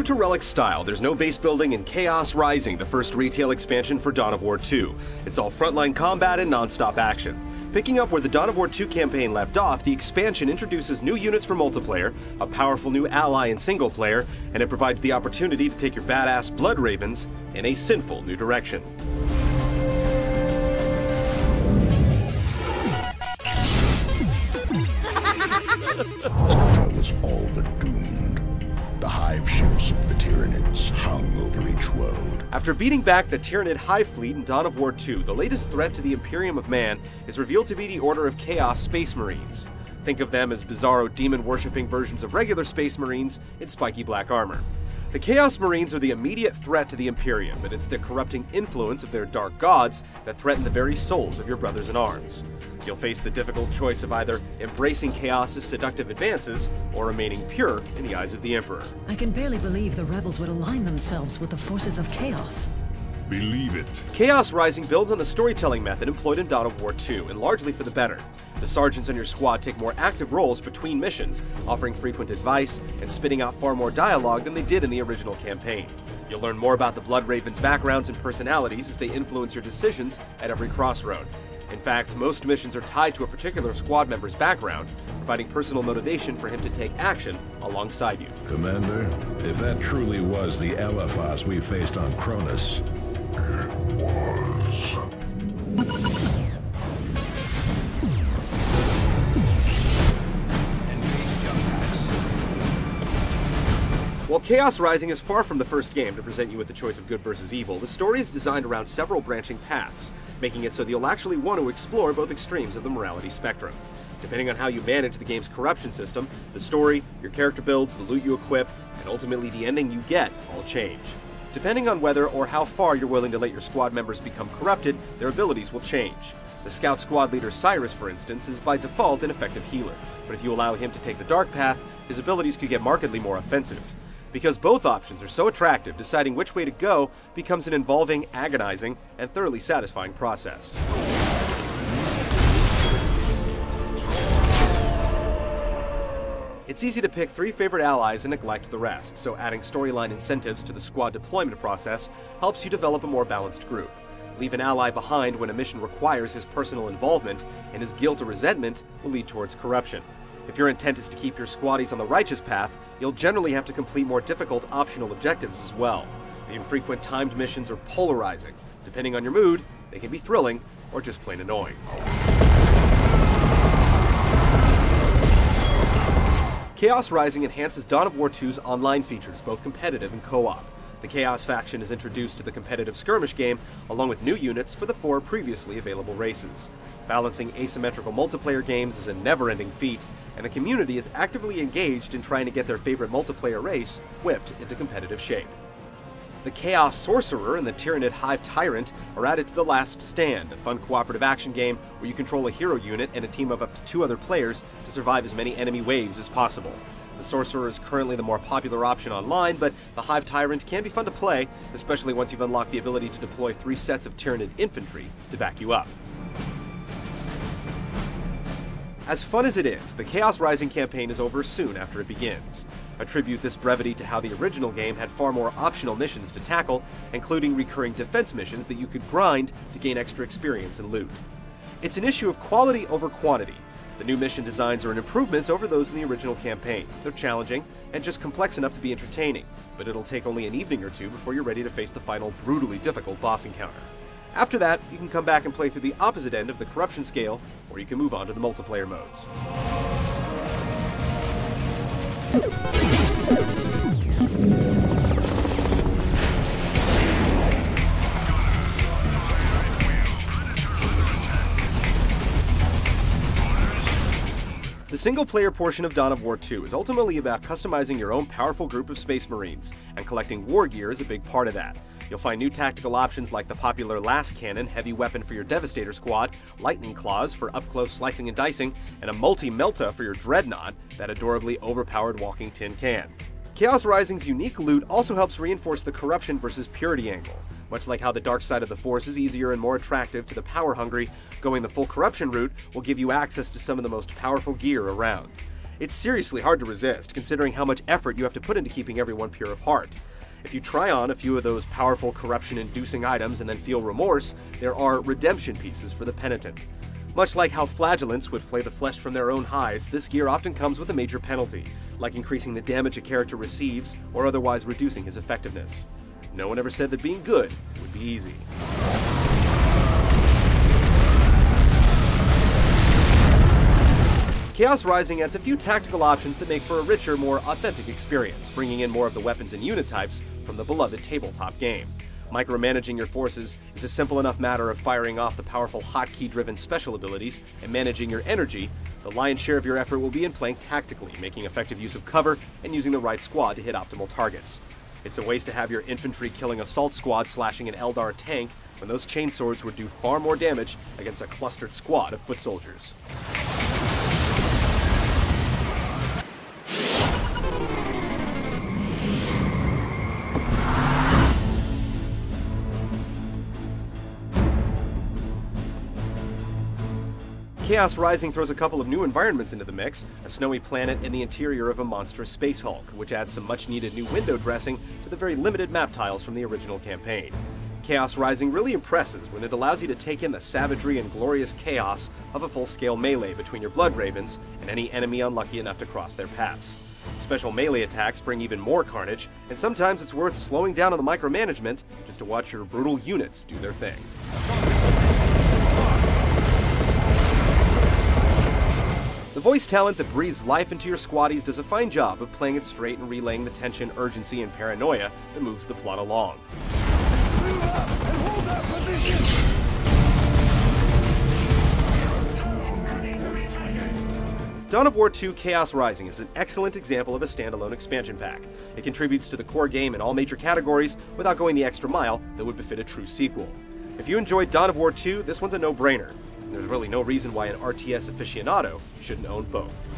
True to Relic's style, there's no base building in Chaos Rising, the first retail expansion for Dawn of War 2. It's all frontline combat and non-stop action. Picking up where the Dawn of War 2 campaign left off, the expansion introduces new units for multiplayer, a powerful new ally in single player, and it provides the opportunity to take your badass Blood Ravens in a sinful new direction. All was all but doomed. The hive ships of the Tyranids hung over each world. After beating back the Tyranid hive fleet in Dawn of War 2, the latest threat to the Imperium of Man is revealed to be the Order of Chaos Space Marines. Think of them as bizarro demon-worshipping versions of regular Space Marines in spiky black armor. The Chaos Marines are the immediate threat to the Imperium, but it's the corrupting influence of their dark gods that threaten the very souls of your brothers in arms. You'll face the difficult choice of either embracing Chaos's seductive advances or remaining pure in the eyes of the Emperor. I can barely believe the rebels would align themselves with the forces of Chaos. Believe it. Chaos Rising builds on the storytelling method employed in Dawn of War 2, and largely for the better. The sergeants on your squad take more active roles between missions, offering frequent advice and spitting out far more dialogue than they did in the original campaign. You'll learn more about the Blood Ravens' backgrounds and personalities as they influence your decisions at every crossroad. In fact, most missions are tied to a particular squad member's background, providing personal motivation for him to take action alongside you. Commander, if that truly was the Elephas we faced on Cronus... While Chaos Rising is far from the first game to present you with the choice of good versus evil, the story is designed around several branching paths, making it so that you'll actually want to explore both extremes of the morality spectrum. Depending on how you manage the game's corruption system, the story, your character builds, the loot you equip, and ultimately the ending you get all change. Depending on whether or how far you're willing to let your squad members become corrupted, their abilities will change. The scout squad leader Cyrus, for instance, is by default an effective healer, but if you allow him to take the dark path, his abilities could get markedly more offensive. Because both options are so attractive, deciding which way to go becomes an involving, agonizing, and thoroughly satisfying process. It's easy to pick 3 favorite allies and neglect the rest, so adding storyline incentives to the squad deployment process helps you develop a more balanced group. Leave an ally behind when a mission requires his personal involvement, and his guilt or resentment will lead towards corruption. If your intent is to keep your squaddies on the righteous path, you'll generally have to complete more difficult optional objectives as well. The infrequent timed missions are polarizing. Depending on your mood, they can be thrilling or just plain annoying. Chaos Rising enhances Dawn of War 2's online features, both competitive and co-op. The Chaos faction is introduced to the competitive skirmish game, along with new units for the 4 previously available races. Balancing asymmetrical multiplayer games is a never-ending feat, and the community is actively engaged in trying to get their favorite multiplayer race whipped into competitive shape. The Chaos Sorcerer and the Tyranid Hive Tyrant are added to The Last Stand, a fun cooperative action game where you control a hero unit and a team of up to 2 other players to survive as many enemy waves as possible. The Sorcerer is currently the more popular option online, but the Hive Tyrant can be fun to play, especially once you've unlocked the ability to deploy 3 sets of Tyranid infantry to back you up. As fun as it is, the Chaos Rising campaign is over soon after it begins. Attribute this brevity to how the original game had far more optional missions to tackle, including recurring defense missions that you could grind to gain extra experience and loot. It's an issue of quality over quantity. The new mission designs are an improvement over those in the original campaign. They're challenging, and just complex enough to be entertaining, but it'll take only an evening or 2 before you're ready to face the final brutally difficult boss encounter. After that, you can come back and play through the opposite end of the corruption scale, or you can move on to the multiplayer modes. The single-player portion of Dawn of War 2 is ultimately about customizing your own powerful group of Space Marines, and collecting war gear is a big part of that. You'll find new tactical options like the popular Las Cannon heavy weapon for your Devastator squad, Lightning Claws for up-close slicing and dicing, and a multi-melta for your Dreadnought, that adorably overpowered walking tin can. Chaos Rising's unique loot also helps reinforce the corruption versus purity angle. Much like how the dark side of the Force is easier and more attractive to the power-hungry, going the full corruption route will give you access to some of the most powerful gear around. It's seriously hard to resist, considering how much effort you have to put into keeping everyone pure of heart. If you try on a few of those powerful corruption-inducing items and then feel remorse, there are redemption pieces for the penitent. Much like how flagellants would flay the flesh from their own hides, this gear often comes with a major penalty, like increasing the damage a character receives or otherwise reducing his effectiveness. No one ever said that being good would be easy. Chaos Rising adds a few tactical options that make for a richer, more authentic experience, bringing in more of the weapons and unit types from the beloved tabletop game. Micromanaging your forces is a simple enough matter of firing off the powerful hotkey-driven special abilities and managing your energy. The lion's share of your effort will be in playing tactically, making effective use of cover and using the right squad to hit optimal targets. It's a waste to have your infantry killing assault squad slashing an Eldar tank when those chainswords would do far more damage against a clustered squad of foot soldiers. Chaos Rising throws a couple of new environments into the mix, a snowy planet and the interior of a monstrous space hulk, which adds some much-needed new window dressing to the very limited map tiles from the original campaign. Chaos Rising really impresses when it allows you to take in the savagery and glorious chaos of a full-scale melee between your Blood Ravens and any enemy unlucky enough to cross their paths. Special melee attacks bring even more carnage, and sometimes it's worth slowing down on the micromanagement just to watch your brutal units do their thing. The voice talent that breathes life into your squaddies does a fine job of playing it straight and relaying the tension, urgency, and paranoia that moves the plot along. Move up and hold that position! Dawn of War 2 Chaos Rising is an excellent example of a standalone expansion pack. It contributes to the core game in all major categories without going the extra mile that would befit a true sequel. If you enjoyed Dawn of War 2, this one's a no-brainer. There's really no reason why an RTS aficionado shouldn't own both.